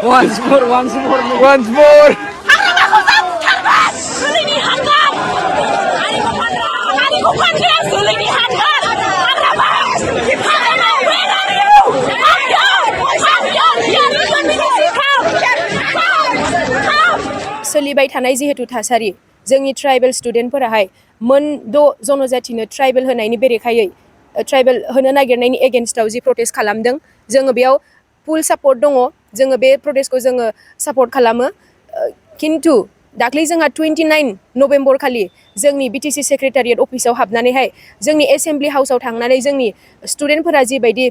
Once more, once more. Once more. सोलिबाय थानाय जिहेतु थासारि जोंनि ट्राइबेल स्टुडेन्टफोराहाय मोनद' जनजातिनो ट्राइबेल होनायनि बेरेखायै ट्राइबेल होनो नागिरनायनि एगेन्स्टआव जि प्रटेस्ट खालामदों जोङो बेयाव फुल सापर्ट दङ जोङो बे प्रटेस्टखौ जोङो सापर्ट खालामो खिन्थु दाख्लै जोंहा 29 नभेम्बर खालि जोंनि बिटिसि सेक्रेटारियेट अफिसाव हाबनानैहाय जोंनि एसेम्बलि हाउसाव थांनानै जोंनि स्टुडेन्टफोरा जिबायदि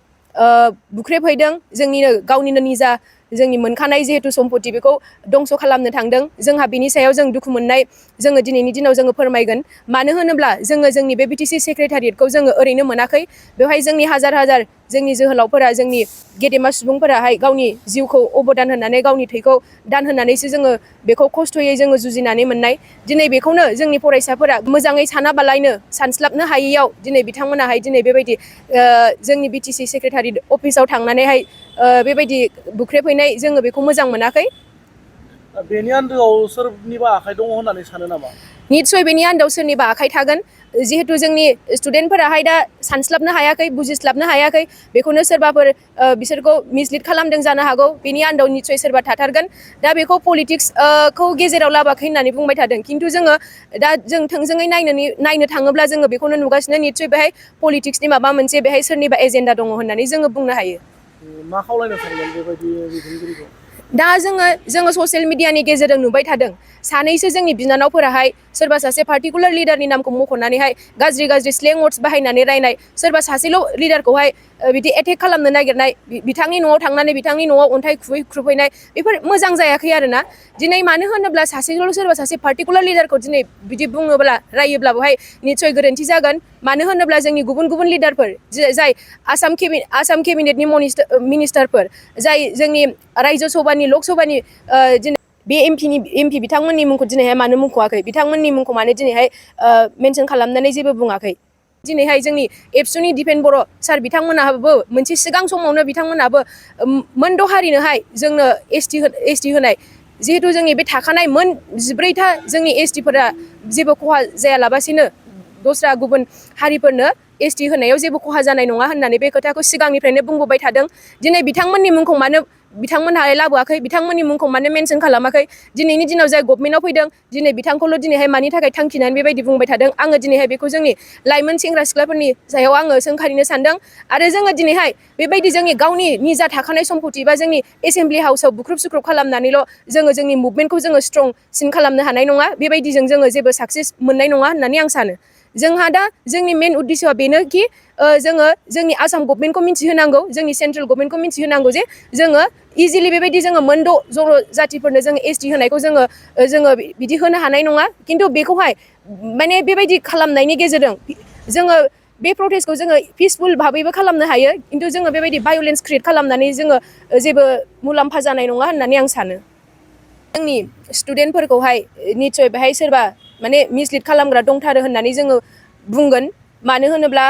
बुख्रेबहैदों जोंनिनो गावनिनो निजा जोंनि मोनखानाय जिहेतु सम्पति बेखौ दंस' खालामनो थांदों जोंहा बिनि सायाव जों दुखु मोननाय जोङो दिनैनि दिनाव जोङो फोरमायगोन मानो होनोब्ला जोङो जोंनि बे बिटिसि सेक्रेटारियेटखौ जोङो ओरैनो मोनाखै बेवहाय जोंनि हाजार हाजार जोंनि जोहोलावफोरा जोंनि गेदेमा सुबुंफोराहाय गावनि जिउखौ अबदान होनानै गावनि थैखौ दान होनानैसो जोङो बेखौ खस्थ'यै जोङो जुजिनानै मोननाय दिनै बेखौनो जोंनि फरायसाफोरा मोजाङै सानाबालायनो सानस्लाबनो हायैयाव दिनै बिथांमोनाहाय दिनै बेबायदि जोंनि बिटिसि सेक्रेटारि अफिसाव थांनानैहाय बेबायदि बुख्रेबहैनाय जोङो बेखौ मोजां मोनाखै बेनि आन्दोआव सोरनिबा आखाइ दङ होननानै सानो नामा निस्सय बेनि आन्दोआव सोरनिबा आखाइ थागोन जिहेतु जोंनि स्टुडेन्टफोराहाय दा सानस्लाबनो हायाखै बुजिस्लाबनो हायाखै बेखौनो सोरबाफोर बिसोरखौ मिसलिड खालामदों जानो हागौ बेनि आन्दोआव निस्सय सोरबा थाथारगोन दा बेखौ पलिटिक्सखौ गेजेराव लाबोआखै होननानै बुंबाय थादों खिन्थु जोङो दा जों थोंजोङै नायनो थाङोब्ला जोङो बेखौनो नुगासिनो निस्सय बेहाय पलिटिक्सनि माबा मोनसे बेहाय सोरनिबा एजेन्डा दङ होननानै जोङो बुंनो हायो मा खावलायनो सानगोन बेबायदि दैदेनगिरिखौ दा जोङो ससियेल मिडियानि गेजेरजों नुबाय थादों सानैसो जोंनि बिनानावफोराहाय सोरबा सासे पार्टिकुलार लिडारनि नामखौ मख'नानैहाय गाज्रि गाज्रि स्लें वर्ड्स बाहायनानै रायनाय सोरबा सासेल' लिडारखौहाय बिदि एटेक खालामनो नागिरनाय बिथांनि न'आव थांनानै बिथांनि न'आव अन्थाइ खुबैनाय बेफोर मोजां जायाखै आरोना दिनै मानो होनोब्ला सासेल' सोरबा सासे पार्टिकुलार लिडारखौ दिनै बिदि बुङोब्ला रायोब्ला बेवहाय निस्सय गोरोन्थि जागोन मानो होनोब्ला जोंनि गुबुन गुबुन लिडारफोर जाय आसाम केबिनेटनि मिनिस्टारफोर जाय जोंनि रायजो सभानि लक सभानि दिनै बे एमपि बिथांमोननि मुंखौ दिनैहाय मानो मुंख'वाखै बिथांमोननि मुंखौ मानो दिनैहाय मेनसन खालामनानै जेबो बुङाखै दिनैहाय जोंनि एबसुनि दिपेन बर' सार बिथांमोनाबो मोनसे सिगां समावनो बिथांमोनाबो मोनद' हारिनोहाय जोंनो एसटि होनाय जिहेतु जोंनि बे थाखानाय मोन 14था जोंनि एसटिफोरा जेबो खहा जायालाबासिनो दस्रा गुबुन हारिफोरनो एसटि होनायाव जेबो खहा जानाय नङा होननानै बे खोथाखौ सिगांनिफ्रायनो बुंबोबाय थादों दिनै बिथांमोननि मुंखौ मानो बिथांमोनहाय लाबोआखै बिथांमोननि मुंखौ मानो मेनसन खालामाखै दिनैनि दिनाव जाय गभर्नमेन्टआव फैदों दिनै बिथांखौल' दिनैहाय मानि थाखाय थांखिनानै बेबायदि बुंबाय थादों आङो दिनैहाय बेखौ जोंनि लाइमोन सेंग्रा सिख्लाफोरनि सायाव आङो सोंखारिनो सानदों आरो जोङो दिनैहाय बेबायदि जोंनि गावनि निजा थाखानाय सम्पति बा जोंनि एसेम्बलि हाउसाव बुख्रुब सुख्रुब खालामनानैल' जोङो जोंनि मुभमेन्टखौ जोङो स्ट्रंसिन खालामनो हानाय नङा बेबायदिजों जोङो जेबो साक्सेस मोननाय नङा होननानै आं सानो जोंहा दा जोंनि मेन उद्देश्यआ बेनोखि जोङो जोंनि आसाम गभर्नमेन्टखौ मिन्थिहोनांगौ जोंनि सेन्ट्रेल गभर्नमेन्टखौ मिन्थिहोनांगौ जे जोङो इजिलि बेबायदि जोङो मोनद' जनजातिफोरनो जोङो एसटि होनायखौ जोङो बिदि होनो हानाय नङा खिन्थु बेखौहाय माने बेबायदि खालामनायनि गेजेरजों जोङो बे प्रटेस्टखौ जोङो पिसफुल भाबैबो खालामनो हायो खिन्थु जोङो बेबायदि भायलेन्स क्रिएट खालामनानै जोङो जेबो मुलाम्फा जानाय नङा होननानै आं सानो जोंनि स्टुडेन्टफोरखौहाय निस्सय बेहाय सोरबा माने मिसलिड खालामग्रा दंथारो होननानै जोङो बुंगोन मानो होनोब्ला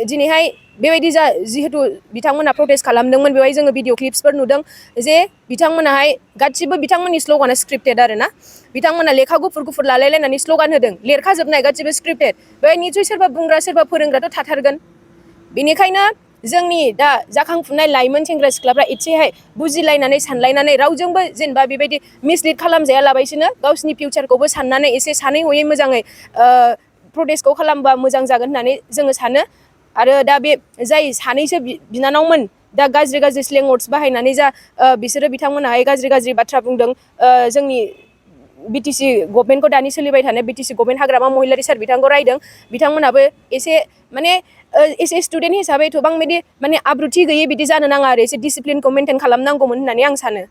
दिनैहाय बेबायदि जिहेतु बिथांमोना प्रटेस्ट खालामदोंमोन बेवहाय जोङो भिडिअ क्लिप्सफोर नुदों जे बिथांमोनाहाय गासिबो बिथांमोननि स्ल'गाना स्क्रिप्टेड आरो ना बिथांमोना लेखा गुफुर लालायलायनानै स्ल'गान होदों लिरखाजोबनाय गासिबो स्क्रिप्टेड बेवहाय निस्सय सोरबा बुंग्रा सोरबा फोरोंग्राथ' थाथारगोन बेनिखायनो जोंनि दा जाखांफुनाय लाइमोन सेंग्रा सिख्लाफ्रा एसेहाय बुजिलायनानै सानलायनानै रावजोंबो जेनेबा बेबायदि मिसलिड खालामजायालाबासिनो गावसिनि फिउचारखौबो साननानै एसे सानै हयै मोजाङै प्रटेस्टखौ खालामबा मोजां जागोन होननानै जोङो सानो आरो दा बे जाय सानैसो बिनानावमोन दा गाज्रि स्लें वर्ड्स बाहायनानै बिसोरो बिथांमोनाहाय गाज्रि बाथ्रा बुंदों जोंनि बिटिसि गभर्नमेन्टखौ दानि सोलिबाय थानाय बिटिसि गभर्नमेन्ट हाग्रामा महिलारि सार बिथांखौ रायदों बिथांमोनाबो एसे स्टुडेन्ट हिसाबै गोबां बिदि माने आब्रुथि गैयै बिदि जानो नाङा आरो एसे डिसिप्लिनखौ मेनटेन खालामनांगौमोन होननानै आं सानो